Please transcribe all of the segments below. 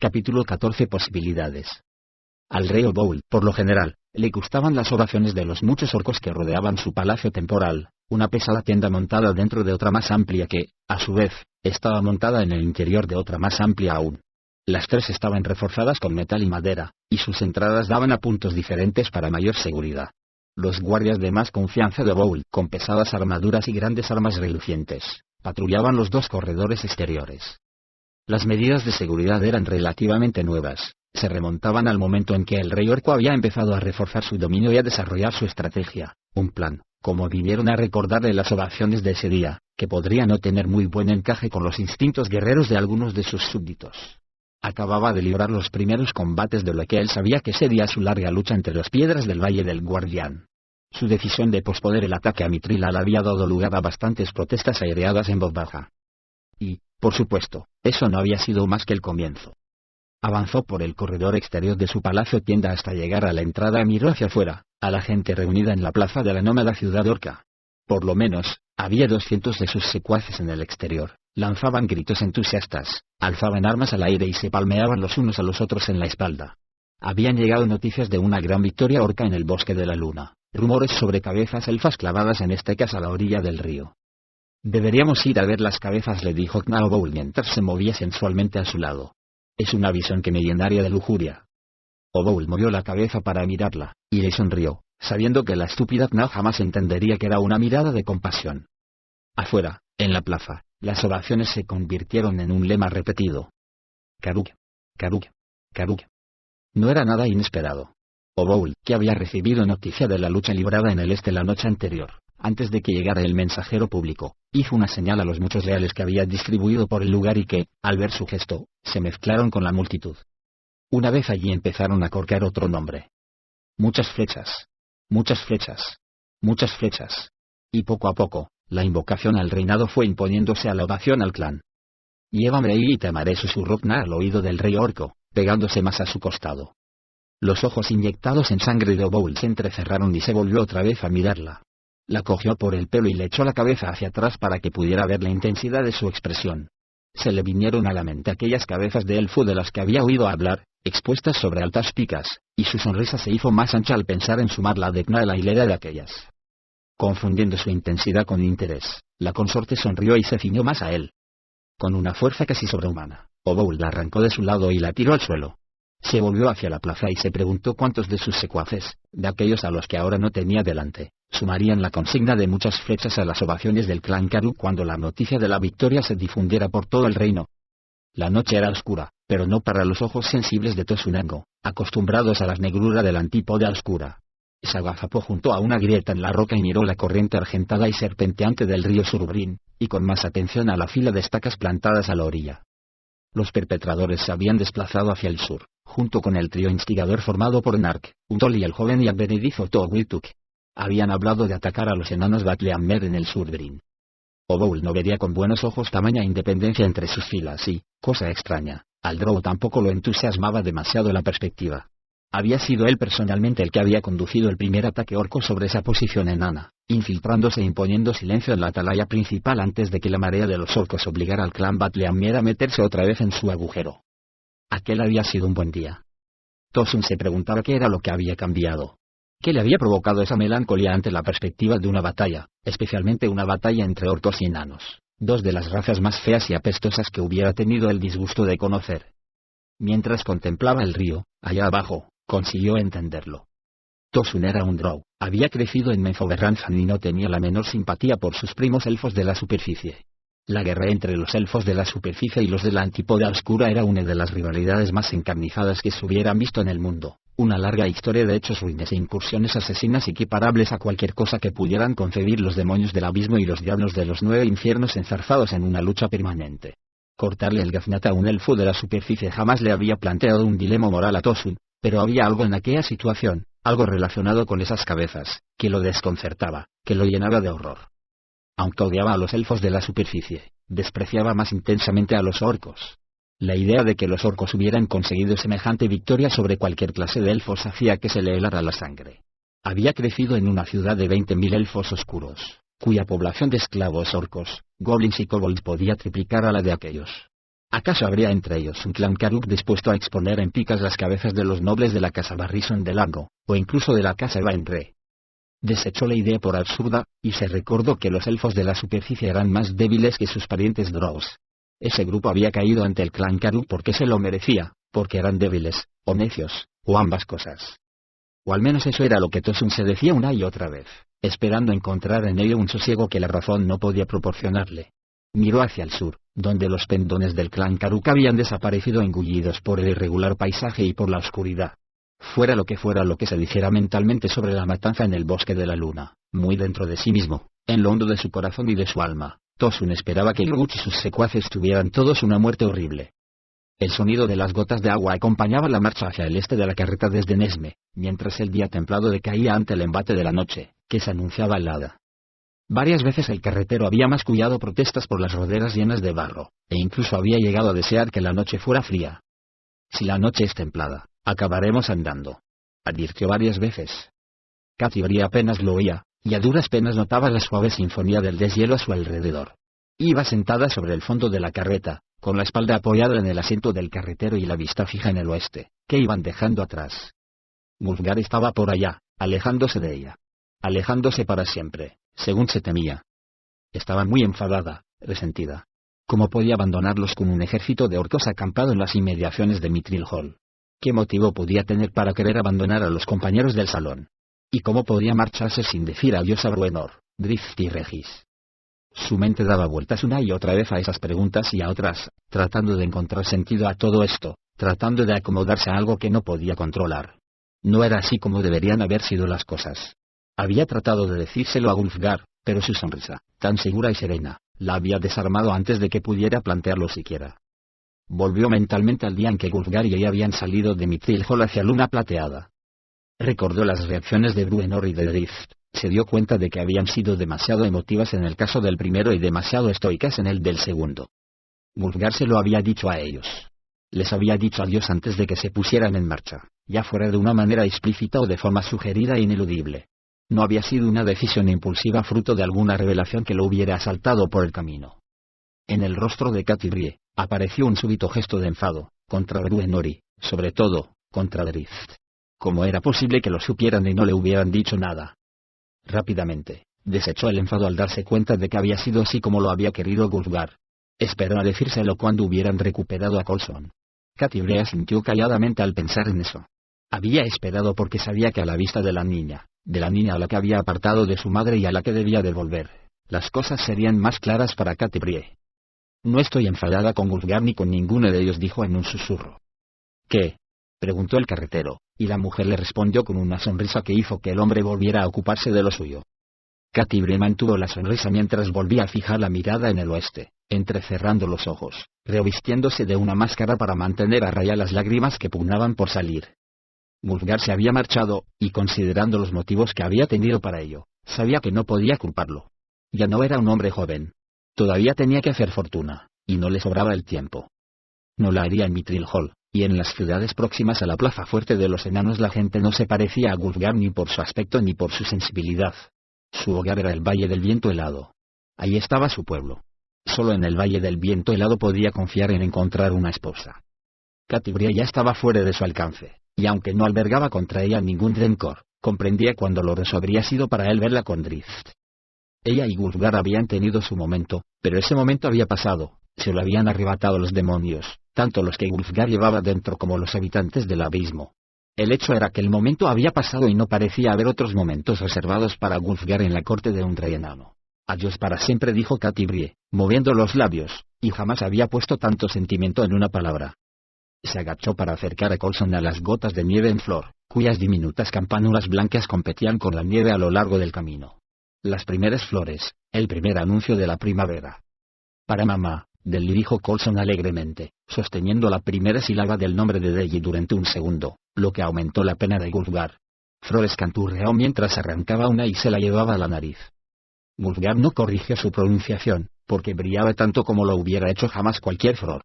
Capítulo 14. Posibilidades. Al rey Oboul, por lo general, le gustaban las oraciones de los muchos orcos que rodeaban su palacio temporal, una pesada tienda montada dentro de otra más amplia que, a su vez, estaba montada en el interior de otra más amplia aún. Las tres estaban reforzadas con metal y madera, y sus entradas daban a puntos diferentes para mayor seguridad. Los guardias de más confianza de Oboul, con pesadas armaduras y grandes armas relucientes, patrullaban los dos corredores exteriores. Las medidas de seguridad eran relativamente nuevas, se remontaban al momento en que el rey orco había empezado a reforzar su dominio y a desarrollar su estrategia, un plan, como vinieron a recordarle las ovaciones de ese día, que podría no tener muy buen encaje con los instintos guerreros de algunos de sus súbditos. Acababa de librar los primeros combates de lo que él sabía que sería su larga lucha entre las piedras del Valle del Guardián. Su decisión de posponer el ataque a Mithril había dado lugar a bastantes protestas aireadas en voz baja. Y, por supuesto, eso no había sido más que el comienzo. Avanzó por el corredor exterior de su palacio tienda hasta llegar a la entrada y miró hacia afuera, a la gente reunida en la plaza de la nómada ciudad orca. Por lo menos, había 200 de sus secuaces en el exterior, lanzaban gritos entusiastas, alzaban armas al aire y se palmeaban los unos a los otros en la espalda. Habían llegado noticias de una gran victoria orca en el bosque de la luna, rumores sobre cabezas elfas clavadas en estacas a la orilla del río. Deberíamos ir a ver las cabezas, le dijo Kna Oboul mientras se movía sensualmente a su lado. Es una visión que me llenaría de lujuria. Oboul movió la cabeza para mirarla, y le sonrió, sabiendo que la estúpida Kna jamás entendería que era una mirada de compasión. Afuera, en la plaza, las ovaciones se convirtieron en un lema repetido. Karuk, Karuk, Karuk. No era nada inesperado. Oboul, que había recibido noticia de la lucha librada en el este la noche anterior, antes de que llegara el mensajero público, hizo una señal a los muchos leales que había distribuido por el lugar y que, al ver su gesto, se mezclaron con la multitud. Una vez allí empezaron a corcar otro nombre. Muchas flechas. Muchas flechas. Muchas flechas. Y poco a poco, la invocación al reinado fue imponiéndose a la ovación al clan. Llévame ahí y te amaré, susurró Kna al oído del rey orco, pegándose más a su costado. Los ojos inyectados en sangre de Oboul se entrecerraron y se volvió otra vez a mirarla. La cogió por el pelo y le echó la cabeza hacia atrás para que pudiera ver la intensidad de su expresión. Se le vinieron a la mente aquellas cabezas de elfo de las que había oído hablar, expuestas sobre altas picas, y su sonrisa se hizo más ancha al pensar en sumar la de Kna a la hilera de aquellas. Confundiendo su intensidad con interés, la consorte sonrió y se ciñó más a él. Con una fuerza casi sobrehumana, Oboul la arrancó de su lado y la tiró al suelo. Se volvió hacia la plaza y se preguntó cuántos de sus secuaces, de aquellos a los que ahora no tenía delante, sumarían la consigna de muchas flechas a las ovaciones del clan Karuk cuando la noticia de la victoria se difundiera por todo el reino. La noche era oscura, pero no para los ojos sensibles de Tosunango, acostumbrados a la negrura del antípoda oscura. Se agazapó junto a una grieta en la roca y miró la corriente argentada y serpenteante del río Surubrín, y con más atención a la fila de estacas plantadas a la orilla. Los perpetradores se habían desplazado hacia el sur, junto con el trío instigador formado por Nark, Untol y el joven y advenedizo Togwituk. Habían hablado de atacar a los enanos Batleamer en el Surubrín. Oboul no vería con buenos ojos tamaña independencia entre sus filas y, cosa extraña, al Drow tampoco lo entusiasmaba demasiado la perspectiva. Había sido él personalmente el que había conducido el primer ataque orco sobre esa posición enana, infiltrándose e imponiendo silencio en la atalaya principal antes de que la marea de los orcos obligara al clan Batleamer a meterse otra vez en su agujero. Aquel había sido un buen día. Tosun se preguntaba qué era lo que había cambiado. ¿Qué le había provocado esa melancolía ante la perspectiva de una batalla, especialmente una batalla entre orcos y enanos, dos de las razas más feas y apestosas que hubiera tenido el disgusto de conocer? Mientras contemplaba el río, allá abajo, consiguió entenderlo. Tosun era un drow, había crecido en Menzoberranzan y no tenía la menor simpatía por sus primos elfos de la superficie. La guerra entre los elfos de la superficie y los de la antípoda oscura era una de las rivalidades más encarnizadas que se hubieran visto en el mundo, una larga historia de hechos ruines e incursiones asesinas equiparables a cualquier cosa que pudieran concebir los demonios del abismo y los diablos de los 9 infiernos enzarzados en una lucha permanente. Cortarle el gaznate a un elfo de la superficie jamás le había planteado un dilema moral a Tosun, pero había algo en aquella situación, algo relacionado con esas cabezas, que lo desconcertaba, que lo llenaba de horror. Aunque odiaba a los elfos de la superficie, despreciaba más intensamente a los orcos. La idea de que los orcos hubieran conseguido semejante victoria sobre cualquier clase de elfos hacía que se le helara la sangre. Había crecido en una ciudad de 20.000 elfos oscuros, cuya población de esclavos orcos, goblins y kobolds podía triplicar a la de aquellos. ¿Acaso habría entre ellos un clan Karuk dispuesto a exponer en picas las cabezas de los nobles de la casa Barrison del Largo, o incluso de la casa Wainre? Desechó la idea por absurda, y se recordó que los elfos de la superficie eran más débiles que sus parientes Drows. Ese grupo había caído ante el clan Karuk porque se lo merecía, porque eran débiles, o necios, o ambas cosas. O al menos eso era lo que Tosun se decía una y otra vez, esperando encontrar en ello un sosiego que la razón no podía proporcionarle. Miró hacia el sur, donde los pendones del clan Karuk habían desaparecido engullidos por el irregular paisaje y por la oscuridad. Fuera lo que se dijera mentalmente sobre la matanza en el bosque de la luna, muy dentro de sí mismo, en lo hondo de su corazón y de su alma, Tosun esperaba que Yrgut y sus secuaces tuvieran todos una muerte horrible. El sonido de las gotas de agua acompañaba la marcha hacia el este de la carreta desde Nesme, mientras el día templado decaía ante el embate de la noche, que se anunciaba helada. Varias veces el carretero había mascullado protestas por las roderas llenas de barro, e incluso había llegado a desear que la noche fuera fría. Si la noche es templada, acabaremos andando, advirtió varias veces. Catti apenas lo oía, y a duras penas notaba la suave sinfonía del deshielo a su alrededor. Iba sentada sobre el fondo de la carreta, con la espalda apoyada en el asiento del carretero y la vista fija en el oeste, que iban dejando atrás. Wulfgar estaba por allá, alejándose de ella. Alejándose para siempre, según se temía. Estaba muy enfadada, resentida. ¿Cómo podía abandonarlos con un ejército de orcos acampado en las inmediaciones de Mithril Hall? ¿Qué motivo podía tener para querer abandonar a los compañeros del salón? ¿Y cómo podía marcharse sin decir adiós a Bruenor, Drift y Regis? Su mente daba vueltas una y otra vez a esas preguntas y a otras, tratando de encontrar sentido a todo esto, tratando de acomodarse a algo que no podía controlar. No era así como deberían haber sido las cosas. Había tratado de decírselo a Wulfgar, pero su sonrisa, tan segura y serena, la había desarmado antes de que pudiera plantearlo siquiera. Volvió mentalmente al día en que Wulfgar y ella habían salido de Mithril Hall hacia Luna Plateada. Recordó las reacciones de Bruenor y de Drift, se dio cuenta de que habían sido demasiado emotivas en el caso del primero y demasiado estoicas en el del segundo. Wulfgar se lo había dicho a ellos. Les había dicho adiós antes de que se pusieran en marcha, ya fuera de una manera explícita o de forma sugerida e ineludible. No había sido una decisión impulsiva fruto de alguna revelación que lo hubiera asaltado por el camino. En el rostro de Catti apareció un súbito gesto de enfado, contra Bruenor y, sobre todo, contra Drift. ¿Cómo era posible que lo supieran y no le hubieran dicho nada? Rápidamente, desechó el enfado al darse cuenta de que había sido así como lo había querido Wulfgar. Esperó a decírselo cuando hubieran recuperado a Coulson. Catti asintió calladamente al pensar en eso. Había esperado porque sabía que a la vista de la niña a la que había apartado de su madre y a la que debía devolver, las cosas serían más claras para Catti. No estoy enfadada con Wulfgar ni con ninguno de ellos, dijo en un susurro. ¿Qué? Preguntó el carretero, y la mujer le respondió con una sonrisa que hizo que el hombre volviera a ocuparse de lo suyo. Catti mantuvo la sonrisa mientras volvía a fijar la mirada en el oeste, entrecerrando los ojos, revistiéndose de una máscara para mantener a raya las lágrimas que pugnaban por salir. Wulfgar se había marchado, y considerando los motivos que había tenido para ello, sabía que no podía culparlo. Ya no era un hombre joven. Todavía tenía que hacer fortuna, y no le sobraba el tiempo. No la haría en Mithril Hall, y en las ciudades próximas a la plaza fuerte de los enanos la gente no se parecía a Wulfgar ni por su aspecto ni por su sensibilidad. Su hogar era el Valle del Viento Helado. Ahí estaba su pueblo. Solo en el Valle del Viento Helado podía confiar en encontrar una esposa. Catti ya estaba fuera de su alcance, y aunque no albergaba contra ella ningún rencor, comprendía cuán doloroso habría sido para él verla con Drift. Ella y Wulfgar habían tenido su momento, pero ese momento había pasado, se lo habían arrebatado los demonios, tanto los que Wulfgar llevaba dentro como los habitantes del abismo. El hecho era que el momento había pasado y no parecía haber otros momentos reservados para Wulfgar en la corte de un rey enano. Adiós para siempre, dijo Catti moviendo los labios, y jamás había puesto tanto sentimiento en una palabra. Se agachó para acercar a Coulson a las gotas de nieve en flor, cuyas diminutas campanulas blancas competían con la nieve a lo largo del camino. Las primeras flores, el primer anuncio de la primavera. Para mamá, dijo Coulson alegremente, sosteniendo la primera sílaba del nombre de Deji durante un segundo, lo que aumentó la pena de Wulfgar. Flores canturreó mientras arrancaba una y se la llevaba a la nariz. Wulfgar no corrigió su pronunciación, porque brillaba tanto como lo hubiera hecho jamás cualquier flor.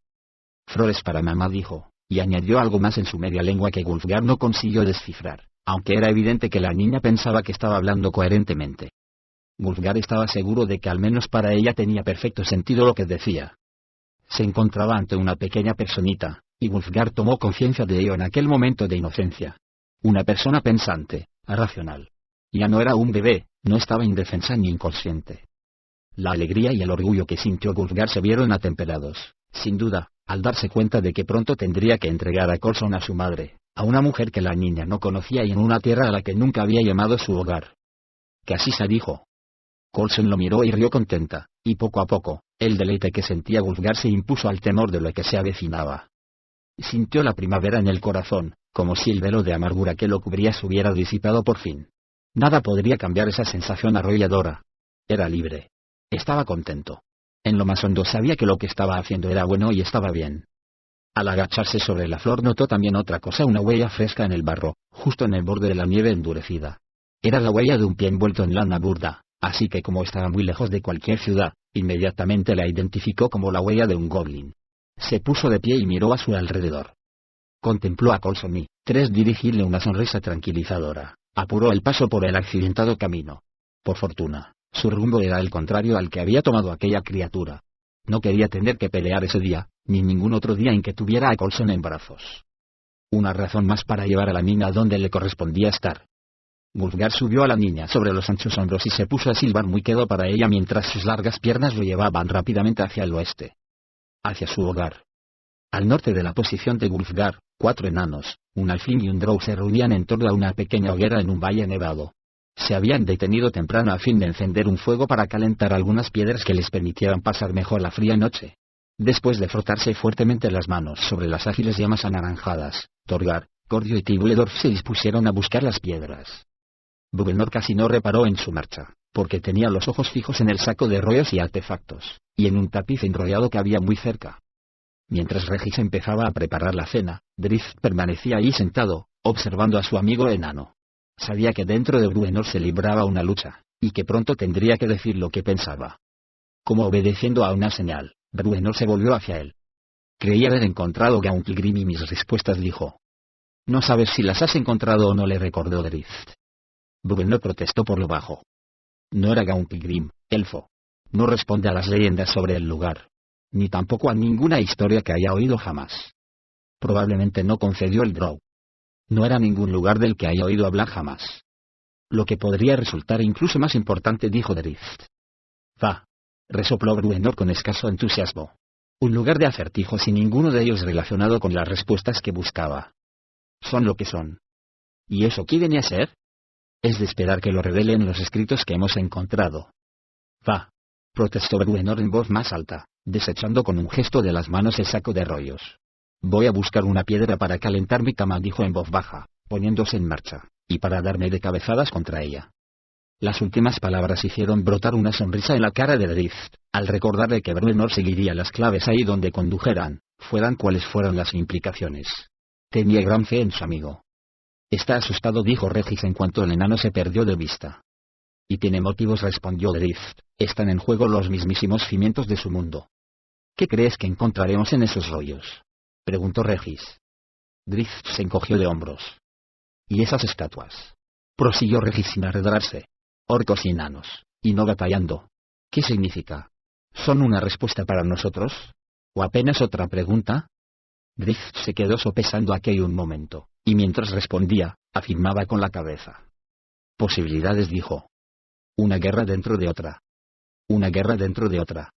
Flores para mamá, dijo, y añadió algo más en su media lengua que Wulfgar no consiguió descifrar, aunque era evidente que la niña pensaba que estaba hablando coherentemente. Wulfgar estaba seguro de que al menos para ella tenía perfecto sentido lo que decía. Se encontraba ante una pequeña personita, y Wulfgar tomó conciencia de ello en aquel momento de inocencia. Una persona pensante, racional. Ya no era un bebé, no estaba indefensa ni inconsciente. La alegría y el orgullo que sintió Wulfgar se vieron atemperados, sin duda, al darse cuenta de que pronto tendría que entregar a Coulson a su madre, a una mujer que la niña no conocía y en una tierra a la que nunca había llamado su hogar. Que así se dijo. Coulson lo miró y rió contenta, y poco a poco, el deleite que sentía Wulfgar se impuso al temor de lo que se avecinaba. Sintió la primavera en el corazón, como si el velo de amargura que lo cubría se hubiera disipado por fin. Nada podría cambiar esa sensación arrolladora. Era libre. Estaba contento. En lo más hondo sabía que lo que estaba haciendo era bueno y estaba bien. Al agacharse sobre la flor notó también otra cosa, una huella fresca en el barro, justo en el borde de la nieve endurecida. Era la huella de un pie envuelto en lana burda, así que como estaba muy lejos de cualquier ciudad, inmediatamente la identificó como la huella de un goblin. Se puso de pie y miró a su alrededor. Contempló a Coulson y, tras dirigirle una sonrisa tranquilizadora, apuró el paso por el accidentado camino. Por fortuna, su rumbo era el contrario al que había tomado aquella criatura. No quería tener que pelear ese día, ni ningún otro día en que tuviera a Coulson en brazos. Una razón más para llevar a la niña donde le correspondía estar. Wulfgar subió a la niña sobre los anchos hombros y se puso a silbar muy quedo para ella mientras sus largas piernas lo llevaban rápidamente hacia el oeste. Hacia su hogar. Al norte de la posición de Wulfgar, 4 enanos, un alfín y un drow se reunían en torno a una pequeña hoguera en un valle nevado. Se habían detenido temprano a fin de encender un fuego para calentar algunas piedras que les permitieran pasar mejor la fría noche. Después de frotarse fuertemente las manos sobre las ágiles llamas anaranjadas, Torgar, Cordio y Tibuledorf se dispusieron a buscar las piedras. Bruenor casi no reparó en su marcha, porque tenía los ojos fijos en el saco de rollos y artefactos, y en un tapiz enrollado que había muy cerca. Mientras Regis empezaba a preparar la cena, Drizzt permanecía ahí sentado, observando a su amigo enano. Sabía que dentro de Bruenor se libraba una lucha, y que pronto tendría que decir lo que pensaba. Como obedeciendo a una señal, Bruenor se volvió hacia él. Creía haber encontrado Gauntlegrim y mis respuestas, dijo. No sabes si las has encontrado o no, le recordó Drizzt. Bruenor protestó por lo bajo. No era Gauntlegrim, elfo. No responde a las leyendas sobre el lugar. Ni tampoco a ninguna historia que haya oído jamás. Probablemente no, concedió el drow. No era ningún lugar del que haya oído hablar jamás. Lo que podría resultar incluso más importante, dijo Drizzt. Va. Resopló Bruenor con escaso entusiasmo. Un lugar de acertijos y ninguno de ellos relacionado con las respuestas que buscaba. Son lo que son. ¿Y eso qué viene a ser? Es de esperar que lo revelen los escritos que hemos encontrado. Va. Protestó Bruenor en voz más alta, desechando con un gesto de las manos el saco de rollos. Voy a buscar una piedra para calentar mi cama, dijo en voz baja, poniéndose en marcha, y para darme de cabezadas contra ella. Las últimas palabras hicieron brotar una sonrisa en la cara de Drizzt, al recordarle que Bruenor seguiría las claves ahí donde condujeran, fueran cuales fueran las implicaciones. Tenía gran fe en su amigo. Está asustado, dijo Regis en cuanto el enano se perdió de vista. Y tiene motivos, respondió Drizzt. Están en juego los mismísimos cimientos de su mundo. ¿Qué crees que encontraremos en esos rollos?, preguntó Regis. Drizzt se encogió de hombros. ¿Y esas estatuas?, prosiguió Regis sin arredrarse. Orcos y enanos, y no batallando. ¿Qué significa? ¿Son una respuesta para nosotros? ¿O apenas otra pregunta? Drizzt se quedó sopesando aquello un momento, y mientras respondía, afirmaba con la cabeza. Posibilidades, dijo. Una guerra dentro de otra. Una guerra dentro de otra.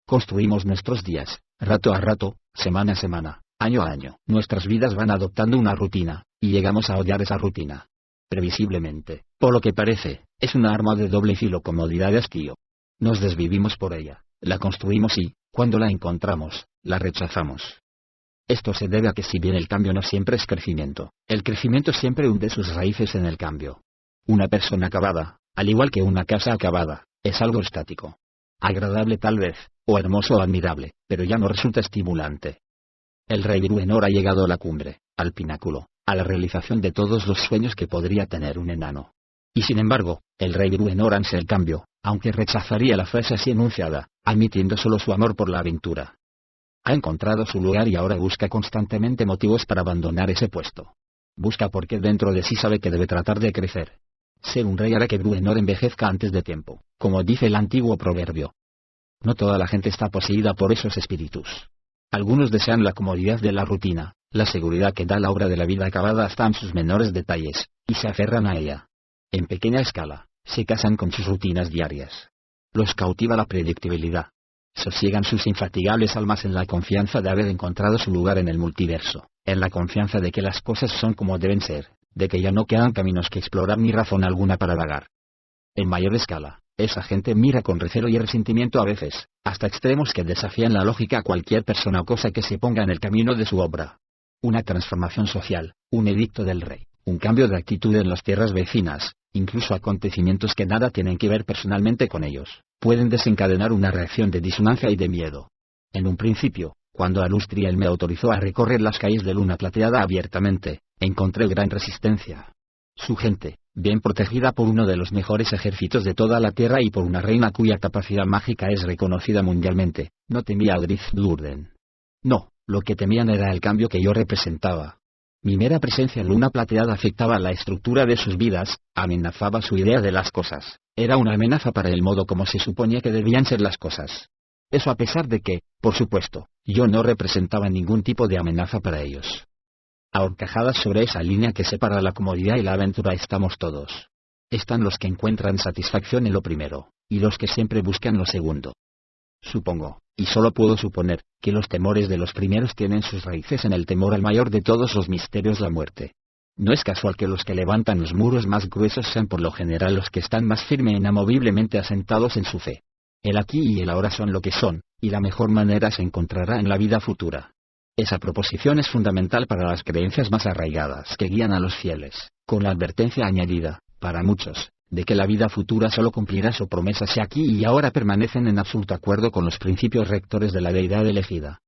Construimos nuestros días, rato a rato, semana a semana, año a año. Nuestras vidas van adoptando una rutina, y llegamos a odiar esa rutina. Previsiblemente, por lo que parece, es una arma de doble filo, comodidad de hastío. Nos desvivimos por ella, la construimos y, cuando la encontramos, la rechazamos. Esto se debe a que si bien el cambio no siempre es crecimiento, el crecimiento siempre hunde sus raíces en el cambio. Una persona acabada, al igual que una casa acabada, es algo estático. Agradable tal vez, o hermoso o admirable, pero ya no resulta estimulante. El rey Bruenor ha llegado a la cumbre, al pináculo, a la realización de todos los sueños que podría tener un enano. Y sin embargo, el rey Bruenor ansía el cambio, aunque rechazaría la frase así enunciada, admitiendo solo su amor por la aventura. Ha encontrado su lugar y ahora busca constantemente motivos para abandonar ese puesto. Busca porque dentro de sí sabe que debe tratar de crecer. Ser un rey hará que Bruenor envejezca antes de tiempo, como dice el antiguo proverbio. No toda la gente está poseída por esos espíritus. Algunos desean la comodidad de la rutina, la seguridad que da la obra de la vida acabada hasta en sus menores detalles, y se aferran a ella. En pequeña escala, se casan con sus rutinas diarias. Los cautiva la predictibilidad. Sosiegan sus infatigables almas en la confianza de haber encontrado su lugar en el multiverso, en la confianza de que las cosas son como deben ser, de que ya no quedan caminos que explorar ni razón alguna para vagar. En mayor escala, esa gente mira con recelo y resentimiento a veces, hasta extremos que desafían la lógica a cualquier persona o cosa que se ponga en el camino de su obra. Una transformación social, un edicto del rey, un cambio de actitud en las tierras vecinas, incluso acontecimientos que nada tienen que ver personalmente con ellos, pueden desencadenar una reacción de disonancia y de miedo. En un principio, cuando Alustriel me autorizó a recorrer las calles de Luna Plateada abiertamente, encontré gran resistencia. Su gente, bien protegida por uno de los mejores ejércitos de toda la Tierra y por una reina cuya capacidad mágica es reconocida mundialmente, no temía a Drift Durden. No, lo que temían era el cambio que yo representaba. Mi mera presencia en Luna Plateada afectaba la estructura de sus vidas, amenazaba su idea de las cosas, era una amenaza para el modo como se suponía que debían ser las cosas. Eso a pesar de que, por supuesto, yo no representaba ningún tipo de amenaza para ellos. Ahorcajadas sobre esa línea que separa la comodidad y la aventura estamos todos. Están los que encuentran satisfacción en lo primero, y los que siempre buscan lo segundo. Supongo, y solo puedo suponer, que los temores de los primeros tienen sus raíces en el temor al mayor de todos los misterios, la muerte. No es casual que los que levantan los muros más gruesos sean por lo general los que están más firme e inamoviblemente asentados en su fe. El aquí y el ahora son lo que son, y la mejor manera se encontrará en la vida futura. Esa proposición es fundamental para las creencias más arraigadas que guían a los fieles, con la advertencia añadida, para muchos, de que la vida futura solo cumplirá su promesa si aquí y ahora permanecen en absoluto acuerdo con los principios rectores de la deidad elegida.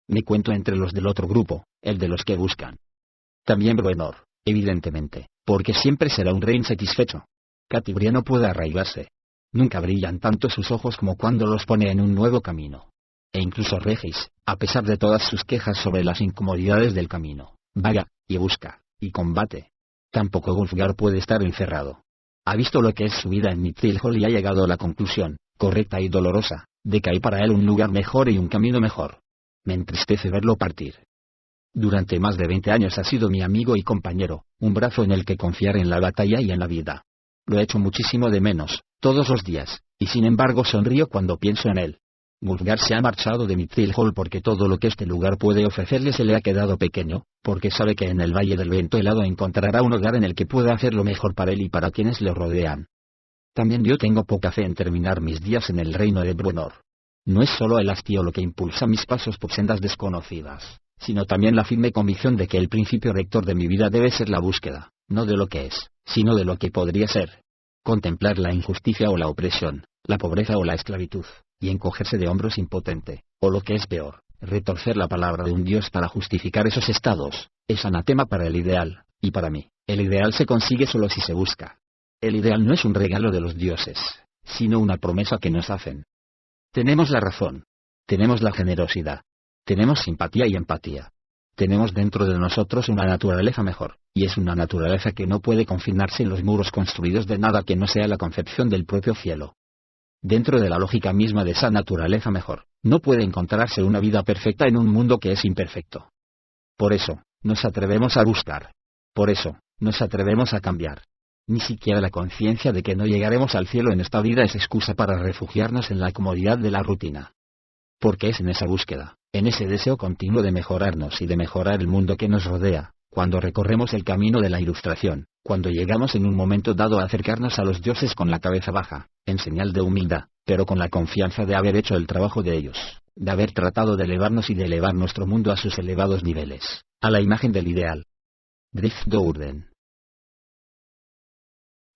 Me cuento entre los del otro grupo, el de los que buscan. También Bruenor, evidentemente, porque siempre será un rey insatisfecho. Catibria no puede arraigarse. Nunca brillan tanto sus ojos como cuando los pone en un nuevo camino. E incluso Regis, a pesar de todas sus quejas sobre las incomodidades del camino, vaga, y busca, y combate. Tampoco Wulfgar puede estar encerrado. Ha visto lo que es su vida en Mithril Hall y ha llegado a la conclusión, correcta y dolorosa, de que hay para él un lugar mejor y un camino mejor. Me entristece verlo partir. Durante más de 20 años ha sido mi amigo y compañero, un brazo en el que confiar en la batalla y en la vida. Lo echo muchísimo de menos, todos los días, y sin embargo sonrío cuando pienso en él. Wulfgar se ha marchado de Mithril Hall porque todo lo que este lugar puede ofrecerle se le ha quedado pequeño, porque sabe que en el Valle del Viento Helado encontrará un hogar en el que pueda hacer lo mejor para él y para quienes le rodean. También yo tengo poca fe en terminar mis días en el reino de Bruenor. No es solo el hastío lo que impulsa mis pasos por sendas desconocidas, sino también la firme convicción de que el principio rector de mi vida debe ser la búsqueda, no de lo que es, sino de lo que podría ser. Contemplar la injusticia o la opresión, la pobreza o la esclavitud, y encogerse de hombros impotente, o lo que es peor, retorcer la palabra de un Dios para justificar esos estados, es anatema para el ideal, y para mí, el ideal se consigue solo si se busca. El ideal no es un regalo de los dioses, sino una promesa que nos hacen. Tenemos la razón. Tenemos la generosidad. Tenemos simpatía y empatía. Tenemos dentro de nosotros una naturaleza mejor, y es una naturaleza que no puede confinarse en los muros construidos de nada que no sea la concepción del propio cielo. Dentro de la lógica misma de esa naturaleza mejor, no puede encontrarse una vida perfecta en un mundo que es imperfecto. Por eso, nos atrevemos a buscar. Por eso, nos atrevemos a cambiar. Ni siquiera la conciencia de que no llegaremos al cielo en esta vida es excusa para refugiarnos en la comodidad de la rutina. Porque es en esa búsqueda, en ese deseo continuo de mejorarnos y de mejorar el mundo que nos rodea, cuando recorremos el camino de la ilustración, cuando llegamos en un momento dado a acercarnos a los dioses con la cabeza baja, en señal de humildad, pero con la confianza de haber hecho el trabajo de ellos, de haber tratado de elevarnos y de elevar nuestro mundo a sus elevados niveles, a la imagen del ideal. Drift Durden.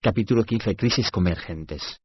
Capítulo 15. Crisis convergentes.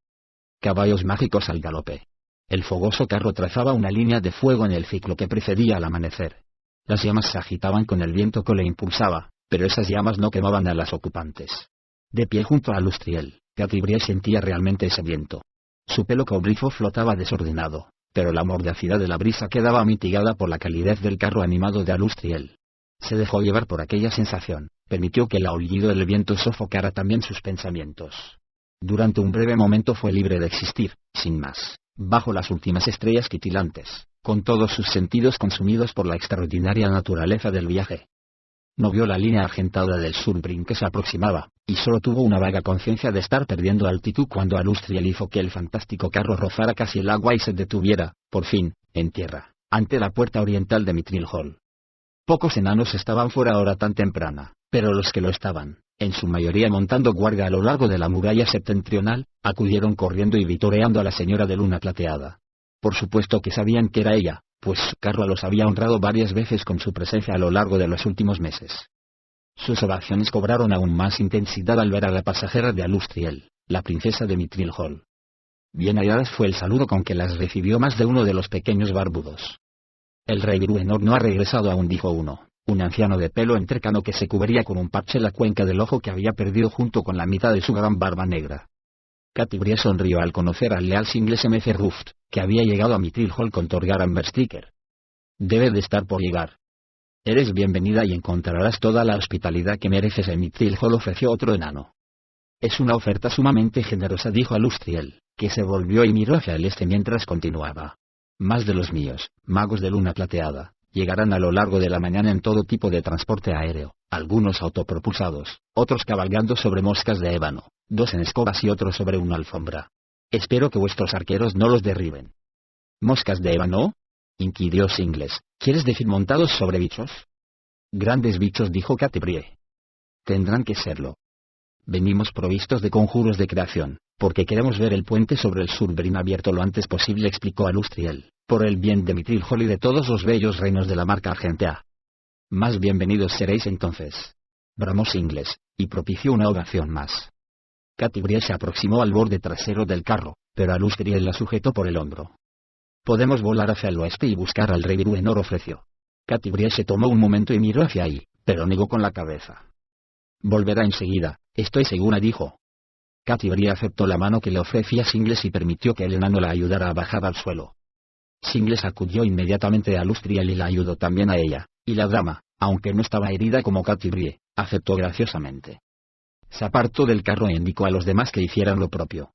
Caballos mágicos al galope. El fogoso carro trazaba una línea de fuego en el ciclo que precedía al amanecer. Las llamas se agitaban con el viento que le impulsaba, pero esas llamas no quemaban a las ocupantes. De pie junto a Alustriel, Catibria sentía realmente ese viento. Su pelo cobrizo flotaba desordenado, pero la mordacidad de la brisa quedaba mitigada por la calidez del carro animado de Alustriel. Se dejó llevar por aquella sensación, permitió que el aullido del viento sofocara también sus pensamientos. Durante un breve momento fue libre de existir, sin más, bajo las últimas estrellas titilantes, con todos sus sentidos consumidos por la extraordinaria naturaleza del viaje. No vio la línea argentada del Surbrin que se aproximaba, y solo tuvo una vaga conciencia de estar perdiendo altitud cuando Alustriel hizo que el fantástico carro rozara casi el agua y se detuviera, por fin, en tierra, ante la puerta oriental de Mithril Hall. Pocos enanos estaban fuera a hora tan temprana, pero los que lo estaban, en su mayoría montando guardia a lo largo de la muralla septentrional, acudieron corriendo y vitoreando a la señora de luna plateada. Por supuesto que sabían que era ella, pues su carro los había honrado varias veces con su presencia a lo largo de los últimos meses. Sus ovaciones cobraron aún más intensidad al ver a la pasajera de Alustriel, la princesa de Mithril Hall. Bien halladas fue el saludo con que las recibió más de uno de los pequeños barbudos. El rey Bruenor no ha regresado aún, dijo uno, un anciano de pelo entrecano que se cubría con un parche la cuenca del ojo que había perdido junto con la mitad de su gran barba negra. Catibrie sonrió al conocer al leal inglés M.C. Ruft, que había llegado a Mithril Hall con Thorgaran Versticker. Debe de estar por llegar. Eres bienvenida y encontrarás toda la hospitalidad que mereces en Mithril Hall, ofreció otro enano. Es una oferta sumamente generosa, dijo Alustriel, que se volvió y miró hacia el este mientras continuaba. Más de los míos, magos de luna plateada, llegarán a lo largo de la mañana en todo tipo de transporte aéreo, algunos autopropulsados, otros cabalgando sobre moscas de ébano, 2 en escobas y otros sobre una alfombra. Espero que vuestros arqueros no los derriben. ¿Moscas de ébano?, inquirió Singles. ¿Quieres decir montados sobre bichos? Grandes bichos, dijo Catibrie. Tendrán que serlo. Venimos provistos de conjuros de creación, porque queremos ver el puente sobre el Surbrin abierto lo antes posible, explicó Alustriel, por el bien de Mithril Hall y de todos los bellos reinos de la marca argentea. Más bienvenidos seréis entonces, bramó Singles, y propició una ovación más. Catibrie se aproximó al borde trasero del carro, pero Alustriel la sujetó por el hombro. Podemos volar hacia el oeste y buscar al rey Bruenor, ofreció. Catibrie se tomó un momento y miró hacia ahí, pero negó con la cabeza. Volverá enseguida, estoy segura, dijo. Catibrie aceptó la mano que le ofrecía Singles y permitió que el enano la ayudara a bajar al suelo. Singles acudió inmediatamente a Alustriel y la ayudó también a ella, y la dama, aunque no estaba herida como Catibrie, aceptó graciosamente. Se apartó del carro e indicó a los demás que hicieran lo propio.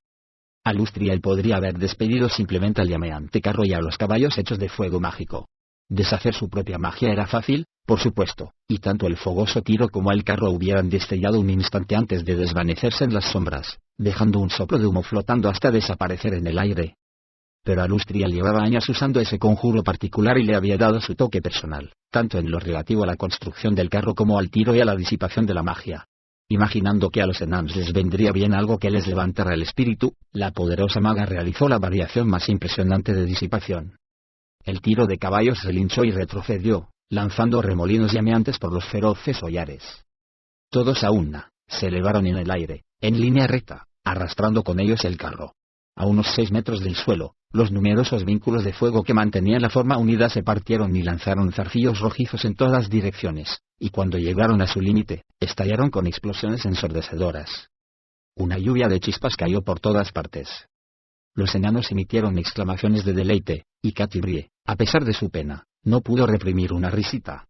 Alustriel podría haber despedido simplemente al llameante carro y a los caballos hechos de fuego mágico. Deshacer su propia magia era fácil, por supuesto, y tanto el fogoso tiro como el carro hubieran destellado un instante antes de desvanecerse en las sombras, dejando un soplo de humo flotando hasta desaparecer en el aire. Pero Alustriel llevaba años usando ese conjuro particular y le había dado su toque personal, tanto en lo relativo a la construcción del carro como al tiro y a la disipación de la magia. Imaginando que a los enanos les vendría bien algo que les levantara el espíritu, la poderosa maga realizó la variación más impresionante de disipación. El tiro de caballos se linchó y retrocedió, lanzando remolinos llameantes por los feroces hollares. Todos a una, se elevaron en el aire, en línea recta, arrastrando con ellos el carro. A unos 6 metros del suelo, los numerosos vínculos de fuego que mantenían la forma unida se partieron y lanzaron zarcillos rojizos en todas direcciones, y cuando llegaron a su límite, estallaron con explosiones ensordecedoras. Una lluvia de chispas cayó por todas partes. Los enanos emitieron exclamaciones de deleite, y Catibrie, a pesar de su pena, no pudo reprimir una risita.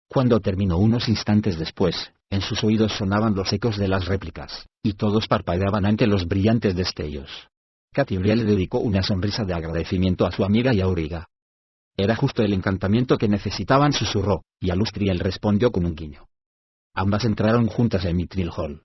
Cuando terminó unos instantes después, en sus oídos sonaban los ecos de las réplicas, y todos parpadeaban ante los brillantes destellos. Catibrie le dedicó una sonrisa de agradecimiento a su amiga y Auriga. Era justo el encantamiento que necesitaban, susurró, y Alustriel respondió con un guiño. Ambas entraron juntas en Mithril Hall.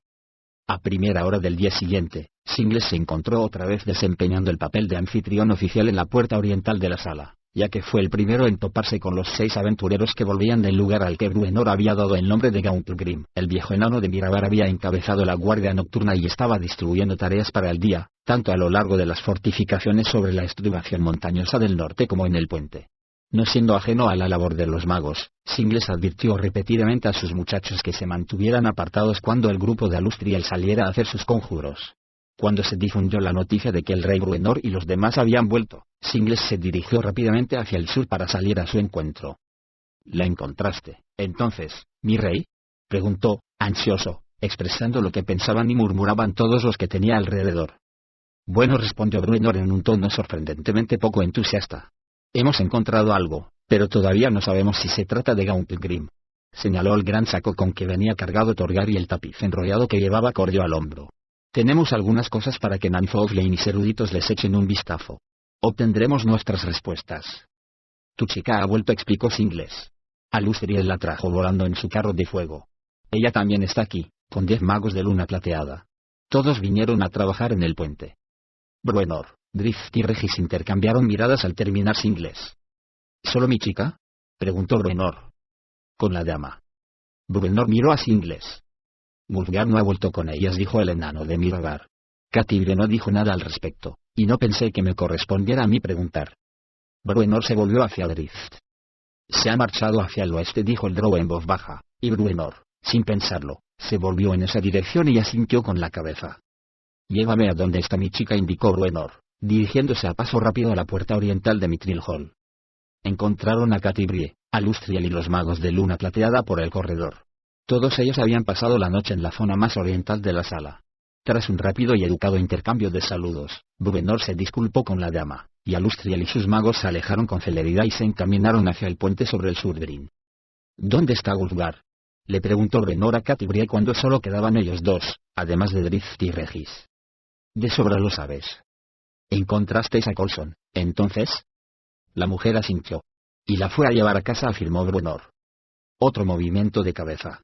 A primera hora del día siguiente, Singles se encontró otra vez desempeñando el papel de anfitrión oficial en la puerta oriental de la sala, ya que fue el primero en toparse con los 6 aventureros que volvían del lugar al que Bruenor había dado el nombre de Gauntlegrim. El viejo enano de Mirabar había encabezado la guardia nocturna y estaba distribuyendo tareas para el día, tanto a lo largo de las fortificaciones sobre la estribación montañosa del norte como en el puente. No siendo ajeno a la labor de los magos, Singles advirtió repetidamente a sus muchachos que se mantuvieran apartados cuando el grupo de Alustriel saliera a hacer sus conjuros. Cuando se difundió la noticia de que el rey Bruenor y los demás habían vuelto, Singles se dirigió rápidamente hacia el sur para salir a su encuentro. ¿La encontraste, entonces, mi rey?, preguntó, ansioso, expresando lo que pensaban y murmuraban todos los que tenía alrededor. Bueno, respondió Bruenor en un tono sorprendentemente poco entusiasta. Hemos encontrado algo, pero todavía no sabemos si se trata de Gauntlegrim. Señaló el gran saco con que venía cargado Thorgar y el tapiz enrollado que llevaba Cordio al hombro. Tenemos algunas cosas para que Nanfofle y mis eruditos les echen un vistazo. obtendremos nuestras respuestas. Tu chica ha vuelto, explicó Singles. Alustriel la trajo volando en su carro de fuego. Ella también está aquí, con 10 magos de luna plateada. Todos vinieron a trabajar en el puente. Bruenor, Drift y Regis intercambiaron miradas al terminar Singles. ¿Solo mi chica?, preguntó Bruenor. Con la dama. Bruenor miró a Singles. Wulfgar no ha vuelto con ellas, dijo el enano de Mirgar. Catibre no dijo nada al respecto, y no pensé que me correspondiera a mí preguntar. Bruenor se volvió hacia Drift. Se ha marchado hacia el oeste, dijo el drow en voz baja, y Bruenor, sin pensarlo, se volvió en esa dirección y asintió con la cabeza. Llévame a donde está mi chica, indicó Bruenor, dirigiéndose a paso rápido a la puerta oriental de Mithril Hall. Encontraron a Catibre, a Lustriel y los magos de luna plateada por el corredor. Todos ellos habían pasado la noche en la zona más oriental de la sala. Tras un rápido y educado intercambio de saludos, Bruenor se disculpó con la dama, y Alustriel y sus magos se alejaron con celeridad y se encaminaron hacia el puente sobre el Surdrin. ¿Dónde está Wulfgar?, le preguntó Bruenor a Catibre cuando solo quedaban ellos dos, además de Drift y Regis. De sobra lo sabes. ¿Encontrasteis a Coulson, entonces? La mujer asintió. Y la fue a llevar a casa, afirmó Bruenor. Otro movimiento de cabeza.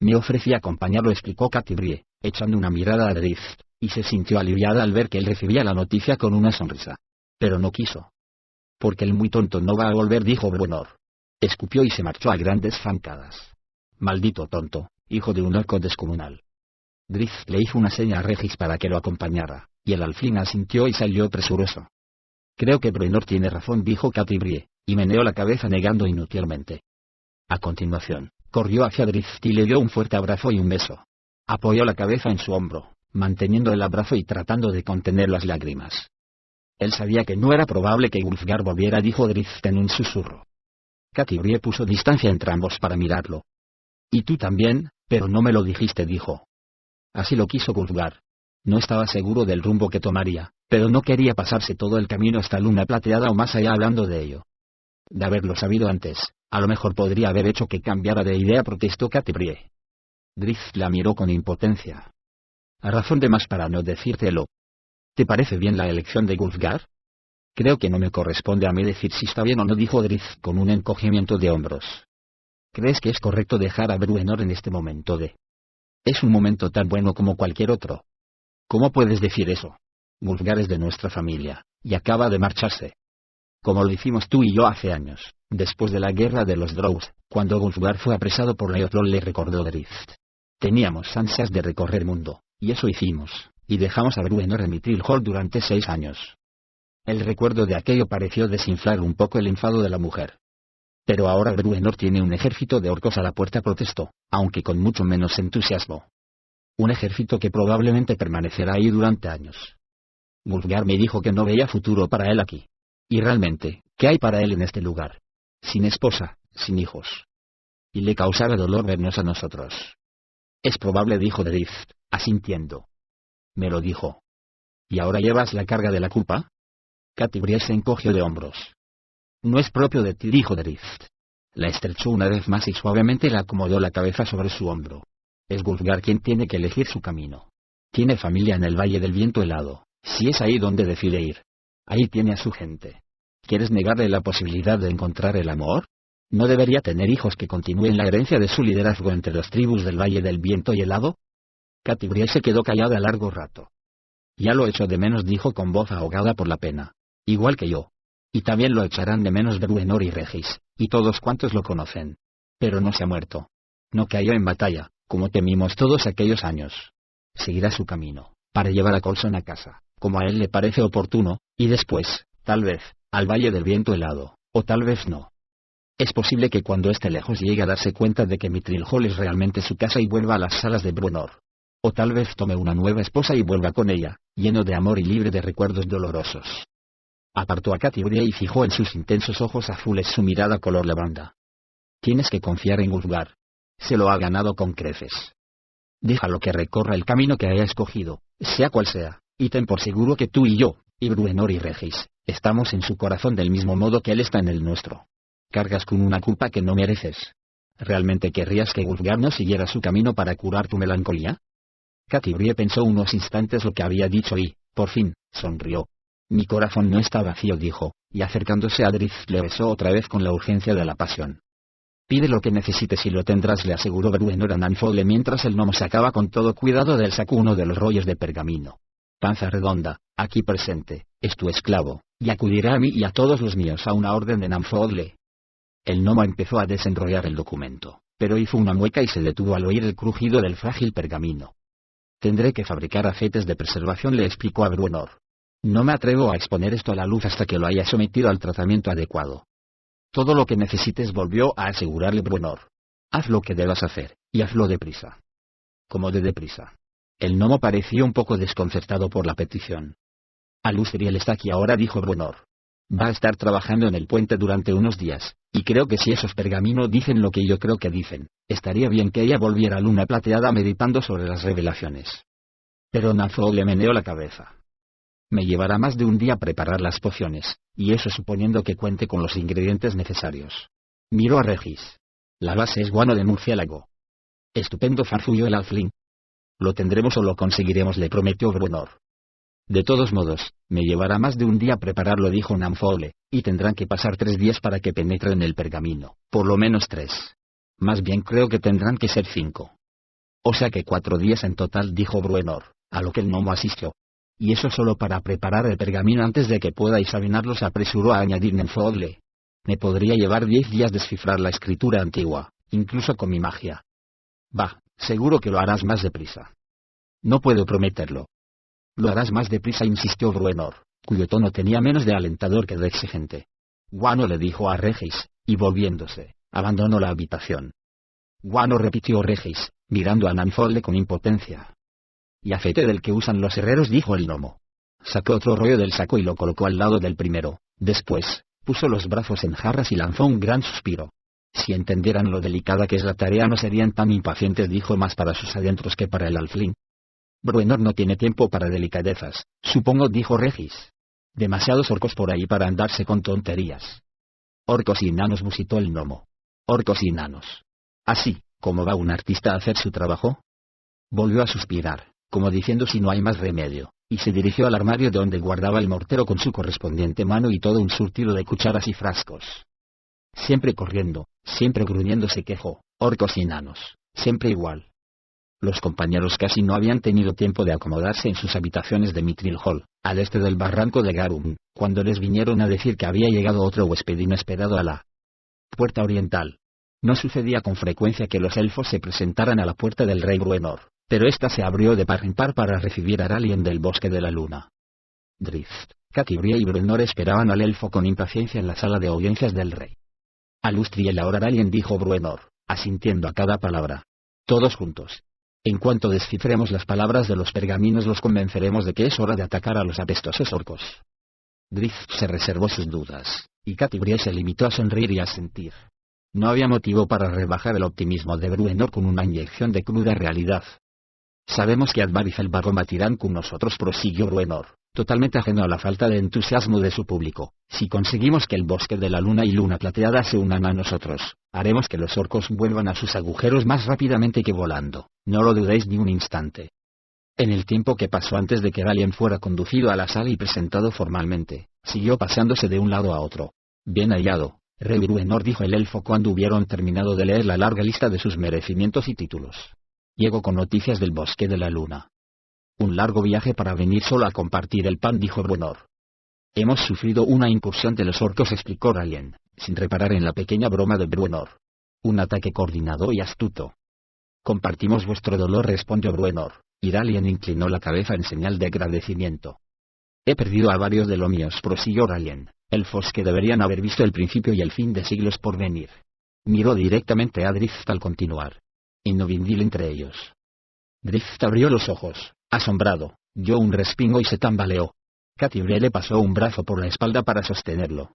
Me ofrecí a acompañarlo, explicó Catibre, echando una mirada a Drift, y se sintió aliviada al ver que él recibía la noticia con una sonrisa. Pero no quiso. Porque el muy tonto no va a volver, dijo Bruenor. Escupió y se marchó a grandes zancadas. Maldito tonto, hijo de un orco descomunal. Drift le hizo una seña a Regis para que lo acompañara, y el alfil asintió y salió presuroso. Creo que Bruenor tiene razón, dijo Catibre, y meneó la cabeza negando inútilmente. A continuación, corrió hacia Drift y le dio un fuerte abrazo y un beso. Apoyó la cabeza en su hombro, manteniendo el abrazo y tratando de contener las lágrimas. Él sabía que no era probable que Wulfgar volviera, dijo Drift en un susurro. Catibre puso distancia entre ambos para mirarlo. Y tú también, pero no me lo dijiste, dijo. Así lo quiso Wulfgar. No estaba seguro del rumbo que tomaría, pero no quería pasarse todo el camino hasta Luna Plateada o más allá hablando de ello. De haberlo sabido antes, a lo mejor podría haber hecho que cambiara de idea, protestó Catibre. Drift la miró con impotencia. A razón de más para no decírtelo. ¿Te parece bien la elección de Wulfgar? Creo que no me corresponde a mí decir si está bien o no, dijo Drift con un encogimiento de hombros. ¿Crees que es correcto dejar a Bruenor en este momento de...? Es un momento tan bueno como cualquier otro. ¿Cómo puedes decir eso? Wulfgar es de nuestra familia, y acaba de marcharse. Como lo hicimos tú y yo hace años, después de la guerra de los Drows, cuando Wulfgar fue apresado por Leotlol, le recordó Drift. Teníamos ansias de recorrer el mundo, y eso hicimos, y dejamos a Bruenor en Mithril Hall durante 6 años. El recuerdo de aquello pareció desinflar un poco el enfado de la mujer. Pero ahora Bruenor tiene un ejército de orcos a la puerta, protestó, aunque con mucho menos entusiasmo. Un ejército que probablemente permanecerá ahí durante años. Wulfgar me dijo que no veía futuro para él aquí. Y realmente, ¿qué hay para él en este lugar? Sin esposa, sin hijos. Y le causará dolor vernos a nosotros. Es probable, dijo Drift, asintiendo. Me lo dijo. ¿Y ahora llevas la carga de la culpa? Catibre se encogió de hombros. No es propio de ti, dijo Drift. La estrechó una vez más y suavemente le acomodó la cabeza sobre su hombro. Es Wulfgar quien tiene que elegir su camino. Tiene familia en el Valle del Viento Helado, si es ahí donde decide ir. Ahí tiene a su gente. ¿Quieres negarle la posibilidad de encontrar el amor? ¿No debería tener hijos que continúen la herencia de su liderazgo entre las tribus del Valle del Viento y Helado? Catibre se quedó callada largo rato. Ya lo echo de menos, dijo con voz ahogada por la pena. Igual que yo. Y también lo echarán de menos Bruenor y Regis, y todos cuantos lo conocen. Pero no se ha muerto. No cayó en batalla, como temimos todos aquellos años. Seguirá su camino, para llevar a Coulson a casa, como a él le parece oportuno, y después, tal vez, al Valle del Viento Helado, o tal vez no. Es posible que cuando esté lejos llegue a darse cuenta de que Mithril Hall es realmente su casa y vuelva a las salas de Bruenor. O tal vez tome una nueva esposa y vuelva con ella, lleno de amor y libre de recuerdos dolorosos. Apartó a Catibre y fijó en sus intensos ojos azules su mirada color lavanda. Tienes que confiar en Wulfgar. Se lo ha ganado con creces. Déjalo que recorra el camino que haya escogido, sea cual sea, y ten por seguro que tú y yo, y Bruenor y Regis, estamos en su corazón del mismo modo que él está en el nuestro. Cargas con una culpa que no mereces. ¿Realmente querrías que Wulfgar no siguiera su camino para curar tu melancolía? Catibre pensó unos instantes lo que había dicho y, por fin, sonrió. Mi corazón no está vacío, dijo, y acercándose a Drift le besó otra vez con la urgencia de la pasión. Pide lo que necesites y lo tendrás, le aseguró Bruenor a Nanfole mientras el gnomo sacaba con todo cuidado del saco uno de los rollos de pergamino. Panza redonda, aquí presente, es tu esclavo, y acudirá a mí y a todos los míos a una orden de Nanfole. El gnomo empezó a desenrollar el documento, pero hizo una mueca y se detuvo al oír el crujido del frágil pergamino. Tendré que fabricar aceites de preservación, le explicó a Bruenor. No me atrevo a exponer esto a la luz hasta que lo haya sometido al tratamiento adecuado. Todo lo que necesites, volvió a asegurarle Bruenor. Haz lo que debas hacer, y hazlo deprisa. ¿Cómo de deprisa? El gnomo parecía un poco desconcertado por la petición. Alustriel está aquí ahora, dijo Bruenor. Va a estar trabajando en el puente durante unos días, y creo que si esos pergaminos dicen lo que yo creo que dicen, estaría bien que ella volviera a Luna Plateada meditando sobre las revelaciones. Pero Nanfole le meneó la cabeza. Me llevará más de un día preparar las pociones, y eso suponiendo que cuente con los ingredientes necesarios. Miró a Regis. La base es guano de murciélago. Estupendo, farfulló el alfling. Lo tendremos o lo conseguiremos, le prometió Bruenor. De todos modos, me llevará más de un día prepararlo, dijo Nanfole, y tendrán que pasar 3 días para que penetre en el pergamino, por lo menos 3. Más bien creo que tendrán que ser 5. O sea que 4 días en total, dijo Bruenor, a lo que el gnomo asistió. Y eso solo para preparar el pergamino antes de que pueda examinarlo, se apresuró a añadir Nanfole. Me podría llevar 10 días descifrar la escritura antigua, incluso con mi magia. Bah, seguro que lo harás más deprisa. No puedo prometerlo. Lo harás más deprisa, insistió Bruenor, cuyo tono tenía menos de alentador que de exigente. Guano, le dijo a Regis, y volviéndose, abandonó la habitación. Guano, repitió Regis, mirando a Nanfole con impotencia. Y aceite del que usan los herreros, dijo el gnomo. Sacó otro rollo del saco y lo colocó al lado del primero. Después, puso los brazos en jarras y lanzó un gran suspiro. Si entendieran lo delicada que es la tarea no serían tan impacientes, dijo, más para sus adentros que para el alfling. Bruenor no tiene tiempo para delicadezas, supongo, dijo Regis. Demasiados orcos por ahí para andarse con tonterías. Orcos y enanos, musitó el gnomo. Orcos y enanos. Así, ¿cómo va un artista a hacer su trabajo? Volvió a suspirar, como diciendo si no hay más remedio, y se dirigió al armario donde guardaba el mortero con su correspondiente mano y todo un surtido de cucharas y frascos. Siempre corriendo, siempre gruñendo, se quejó. Orcos y enanos, siempre igual. Los compañeros casi no habían tenido tiempo de acomodarse en sus habitaciones de Mithril Hall, al este del barranco de Garum, cuando les vinieron a decir que había llegado otro huésped inesperado a la puerta oriental. No sucedía con frecuencia que los elfos se presentaran a la puerta del rey Bruenor, pero ésta se abrió de par en par para recibir a Aralien del Bosque de la Luna. Drift, Catibria y Bruenor esperaban al elfo con impaciencia en la sala de audiencias del rey. Alustriel ahora, Aralien, dijo Bruenor, asintiendo a cada palabra. Todos juntos. En cuanto descifremos las palabras de los pergaminos los convenceremos de que es hora de atacar a los apestosos orcos. Drift se reservó sus dudas, y Catibria se limitó a sonreír y a sentir. No había motivo para rebajar el optimismo de Bruenor con una inyección de cruda realidad. Sabemos que Advar y Felbar combatirán con nosotros, prosiguió Bruenor, totalmente ajeno a la falta de entusiasmo de su público. Si conseguimos que el Bosque de la Luna y Luna Plateada se unan a nosotros, haremos que los orcos vuelvan a sus agujeros más rápidamente que volando, no lo dudéis ni un instante. En el tiempo que pasó antes de que Aralien fuera conducido a la sala y presentado formalmente, siguió paseándose de un lado a otro. Bien hallado, rey Bruenor, dijo el elfo cuando hubieron terminado de leer la larga lista de sus merecimientos y títulos. Llego con noticias del Bosque de la Luna. Un largo viaje para venir solo a compartir el pan, dijo Bruenor. Hemos sufrido una incursión de los orcos, explicó Aralien, sin reparar en la pequeña broma de Bruenor. Un ataque coordinado y astuto. Compartimos vuestro dolor, respondió Bruenor, y Aralien inclinó la cabeza en señal de agradecimiento. He perdido a varios de los míos, prosiguió Aralien, elfos que deberían haber visto el principio y el fin de siglos por venir. Miró directamente a Drift al continuar. Innovindil entre ellos. Drift abrió los ojos, asombrado, dio un respingo y se tambaleó. Catibria le pasó un brazo por la espalda para sostenerlo.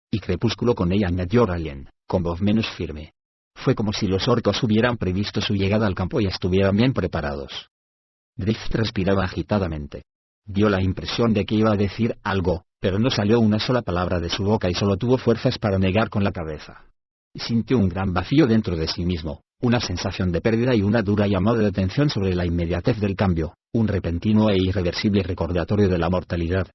Y crepúsculo con ella, añadió Aralien, con voz menos firme. Fue como si los orcos hubieran previsto su llegada al campo y estuvieran bien preparados. Drift respiraba agitadamente. Dio la impresión de que iba a decir algo, pero no salió una sola palabra de su boca y solo tuvo fuerzas para negar con la cabeza. Sintió un gran vacío dentro de sí mismo, una sensación de pérdida y una dura llamada de atención sobre la inmediatez del cambio, un repentino e irreversible recordatorio de la mortalidad.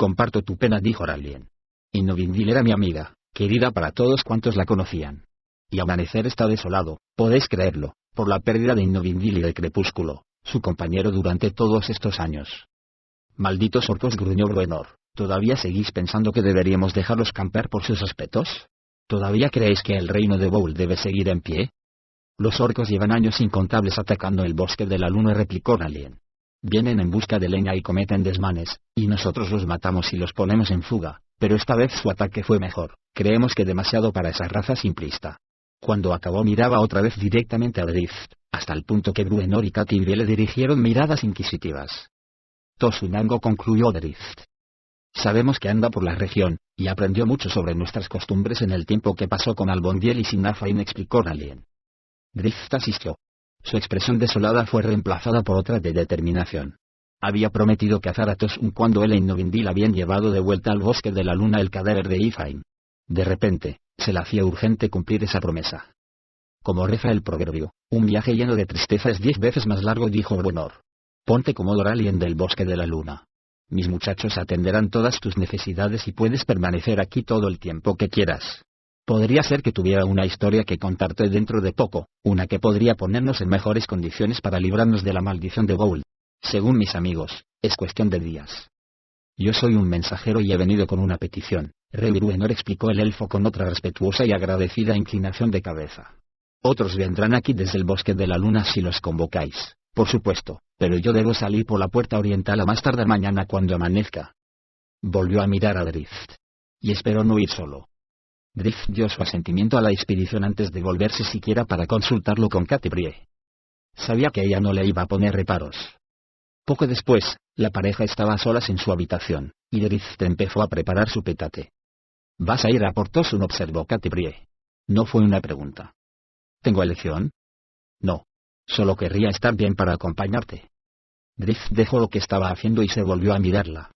Comparto tu pena, dijo Ralien. Innovindil era mi amiga, querida para todos cuantos la conocían. Y Amanecer está desolado, podéis creerlo, por la pérdida de Innovindil y del Crepúsculo, su compañero durante todos estos años. Malditos orcos, gruñó Bruenor, ¿todavía seguís pensando que deberíamos dejarlos campear por sus aspectos? ¿Todavía creéis que el reino de Bowl debe seguir en pie? Los orcos llevan años incontables atacando el bosque de la luna, replicó Ralien. Vienen en busca de leña y cometen desmanes, y nosotros los matamos y los ponemos en fuga, pero esta vez su ataque fue mejor, creemos que demasiado para esa raza simplista. Cuando acabó miraba otra vez directamente a Drift, hasta el punto que Bruenor y Catti le dirigieron miradas inquisitivas. Tosunango, concluyó Drift. Sabemos que anda por la región, y aprendió mucho sobre nuestras costumbres en el tiempo que pasó con Albondiel y Sinafain, explicó Ralien. Drift asistió. Su expresión desolada fue reemplazada por otra de determinación. Había prometido cazar a Tosun cuando él e Innovindil habían llevado de vuelta al bosque de la luna el cadáver de Ifain. De repente, se le hacía urgente cumplir esa promesa. Como reza el proverbio, un viaje lleno de tristeza es 10 veces más largo, dijo Bruenor. Ponte cómodo, Ralien del bosque de la luna. Mis muchachos atenderán todas tus necesidades y puedes permanecer aquí todo el tiempo que quieras. Podría ser que tuviera una historia que contarte dentro de poco, una que podría ponernos en mejores condiciones para librarnos de la maldición de Bowl. Según mis amigos, es cuestión de días. Yo soy un mensajero y he venido con una petición, Rey Bruenor, explicó el elfo con otra respetuosa y agradecida inclinación de cabeza. Otros vendrán aquí desde el bosque de la luna si los convocáis, por supuesto, pero yo debo salir por la puerta oriental a más tardar mañana cuando amanezca. Volvió a mirar a Drift. Y esperó no ir solo. Drift dio su asentimiento a la expedición antes de volverse siquiera para consultarlo con Catti. Sabía que ella no le iba a poner reparos. Poco después, la pareja estaba a solas en su habitación, y Drift empezó a preparar su petate. ¿Vas a ir a por Tosun?, observó Catti. No fue una pregunta. ¿Tengo elección? No. Solo querría estar bien para acompañarte. Drift dejó lo que estaba haciendo y se volvió a mirarla.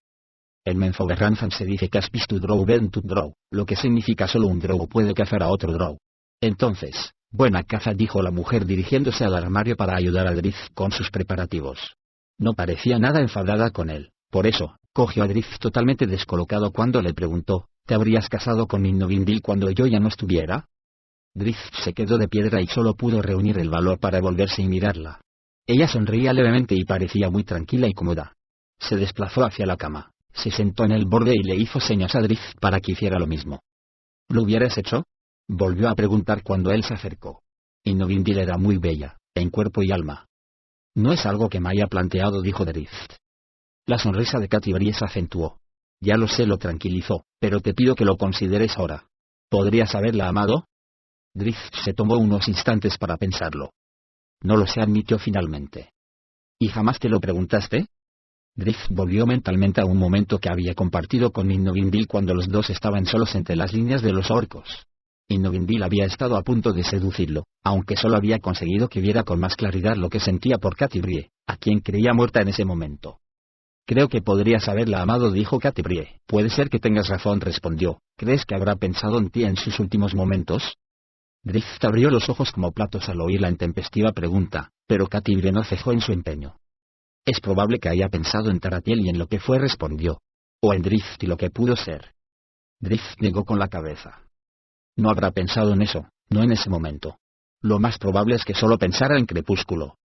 En Menfoberranzan se dice que has visto drow ven tu drow, lo que significa solo un drow puede cazar a otro drow. Entonces, buena caza, dijo la mujer dirigiéndose al armario para ayudar a Drift con sus preparativos. No parecía nada enfadada con él, por eso, cogió a Drift totalmente descolocado cuando le preguntó, ¿te habrías casado con Innovindil cuando yo ya no estuviera? Drift se quedó de piedra y solo pudo reunir el valor para volverse y mirarla. Ella sonreía levemente y parecía muy tranquila y cómoda. Se desplazó hacia la cama. Se sentó en el borde y le hizo señas a Drift para que hiciera lo mismo. ¿Lo hubieras hecho?, volvió a preguntar cuando él se acercó. Innovindil era muy bella, en cuerpo y alma. No es algo que me haya planteado, dijo Drift. La sonrisa de Catti se acentuó. Ya lo sé, lo tranquilizó, pero te pido que lo consideres ahora. ¿Podrías haberla amado? Drift se tomó unos instantes para pensarlo. No lo sé, admitió finalmente. ¿Y jamás te lo preguntaste? Drift volvió mentalmente a un momento que había compartido con Innovindil cuando los dos estaban solos entre las líneas de los orcos. Innovindil había estado a punto de seducirlo, aunque solo había conseguido que viera con más claridad lo que sentía por Catti, a quien creía muerta en ese momento. Creo que podrías haberla amado, dijo Catti. Puede ser que tengas razón, respondió. ¿Crees que habrá pensado en ti en sus últimos momentos? Drift abrió los ojos como platos al oír la intempestiva pregunta, pero Catti no cejó en su empeño. Es probable que haya pensado en Taratiel y en lo que fue, respondió. O en Drift y lo que pudo ser. Drift negó con la cabeza. No habrá pensado en eso, no en ese momento. Lo más probable es que solo pensara en Crepúsculo.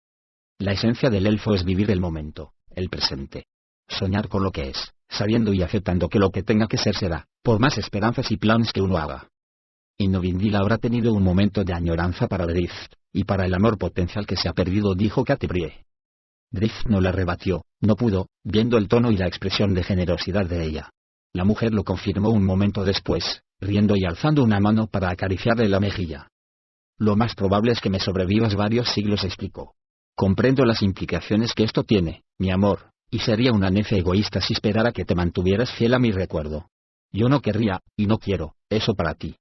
La esencia del elfo es vivir el momento, el presente. Soñar con lo que es, sabiendo y aceptando que lo que tenga que ser será, por más esperanzas y planes que uno haga. Innovindil habrá tenido un momento de añoranza para Drift, y para el amor potencial que se ha perdido, dijo Catti. Drift no la rebatió, no pudo, viendo el tono y la expresión de generosidad de ella. La mujer lo confirmó un momento después, riendo y alzando una mano para acariciarle la mejilla. Lo más probable es que me sobrevivas varios siglos, explicó. Comprendo las implicaciones que esto tiene, mi amor, y sería una necia egoísta si esperara que te mantuvieras fiel a mi recuerdo. Yo no querría, y no quiero, eso para ti.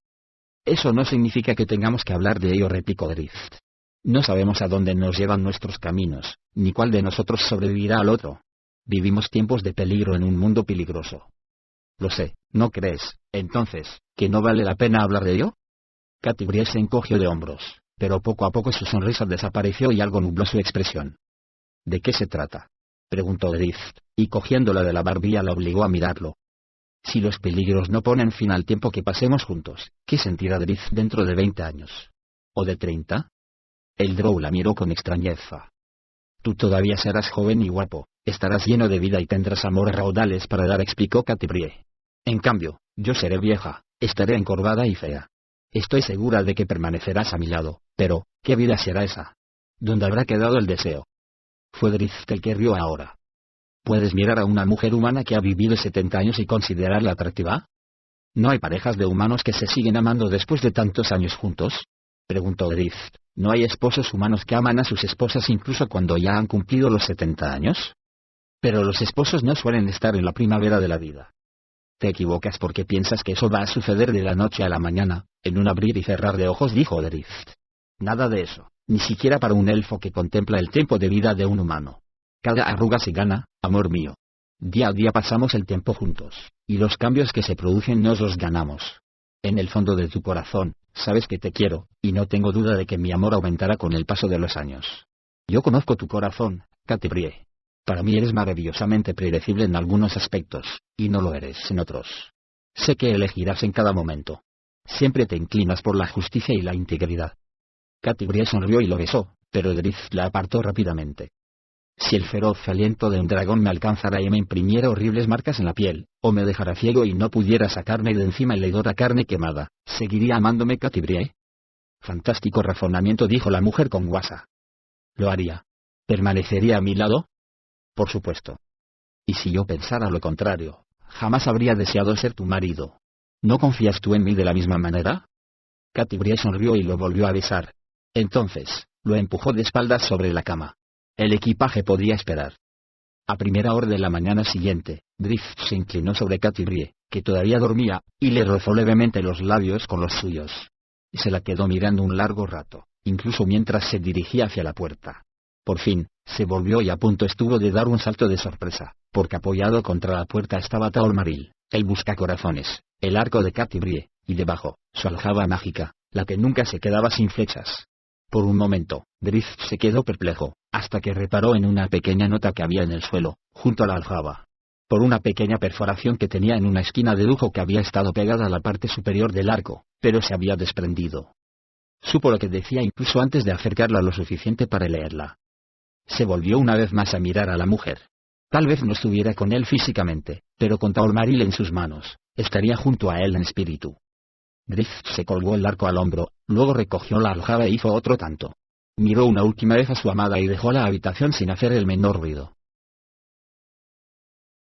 Eso no significa que tengamos que hablar de ello, replicó Drift. No sabemos a dónde nos llevan nuestros caminos, ni cuál de nosotros sobrevivirá al otro. Vivimos tiempos de peligro en un mundo peligroso. Lo sé, ¿no crees, entonces, que no vale la pena hablar de ello? Catti se encogió de hombros, pero poco a poco su sonrisa desapareció y algo nubló su expresión. ¿De qué se trata?, preguntó Drift, y cogiéndola de la barbilla la obligó a mirarlo. Si los peligros no ponen fin al tiempo que pasemos juntos, ¿qué sentirá Drift dentro de 20 años? ¿O de 30? El Drow la miró con extrañeza. Tú todavía serás joven y guapo, estarás lleno de vida y tendrás amor a raudales para dar, explicó Catti-brie. En cambio, yo seré vieja, estaré encorvada y fea. Estoy segura de que permanecerás a mi lado, pero, ¿qué vida será esa? ¿Dónde habrá quedado el deseo? Fue Drift el que rió ahora. ¿Puedes mirar a una mujer humana que ha vivido 70 años y considerarla atractiva? ¿No hay parejas de humanos que se siguen amando después de tantos años juntos? Preguntó Drift. ¿No hay esposos humanos que aman a sus esposas incluso cuando ya han cumplido los 70 años? Pero los esposos no suelen estar en la primavera de la vida. Te equivocas porque piensas que eso va a suceder de la noche a la mañana, en un abrir y cerrar de ojos, dijo Drift. Nada de eso, ni siquiera para un elfo que contempla el tiempo de vida de un humano. Cada arruga se gana, amor mío. Día a día pasamos el tiempo juntos, y los cambios que se producen nos los ganamos. En el fondo de tu corazón, sabes que te quiero, y no tengo duda de que mi amor aumentará con el paso de los años. Yo conozco tu corazón, Catti-brie. Para mí eres maravillosamente predecible en algunos aspectos, y no lo eres en otros. Sé que elegirás en cada momento. Siempre te inclinas por la justicia y la integridad. Catti-brie sonrió y lo besó, pero Drift la apartó rápidamente. Si el feroz aliento de un dragón me alcanzara y me imprimiera horribles marcas en la piel, o me dejara ciego y no pudiera sacarme de encima el hedor a carne quemada, ¿seguiría amándome Catti-brie? Fantástico razonamiento, dijo la mujer con guasa. Lo haría. ¿Permanecería a mi lado? Por supuesto. Y si yo pensara lo contrario, jamás habría deseado ser tu marido. ¿No confías tú en mí de la misma manera? Catti-brie sonrió y lo volvió a besar. Entonces, lo empujó de espaldas sobre la cama. El equipaje podía esperar. A primera hora de la mañana siguiente, Drift se inclinó sobre Catti-brie, que todavía dormía, y le rozó levemente los labios con los suyos. Se la quedó mirando un largo rato, incluso mientras se dirigía hacia la puerta. Por fin, se volvió y a punto estuvo de dar un salto de sorpresa, porque apoyado contra la puerta estaba Taolmaril, el buscacorazones, el arco de Catti-brie, y debajo, su aljaba mágica, la que nunca se quedaba sin flechas. Por un momento, Drift se quedó perplejo, hasta que reparó en una pequeña nota que había en el suelo, junto a la aljaba. Por una pequeña perforación que tenía en una esquina de lujo que había estado pegada a la parte superior del arco, pero se había desprendido. Supo lo que decía incluso antes de acercarla lo suficiente para leerla. Se volvió una vez más a mirar a la mujer. Tal vez no estuviera con él físicamente, pero con Taolmaril en sus manos, estaría junto a él en espíritu. Drift se colgó el arco al hombro, luego recogió la aljaba e hizo otro tanto. Miró una última vez a su amada y dejó la habitación sin hacer el menor ruido.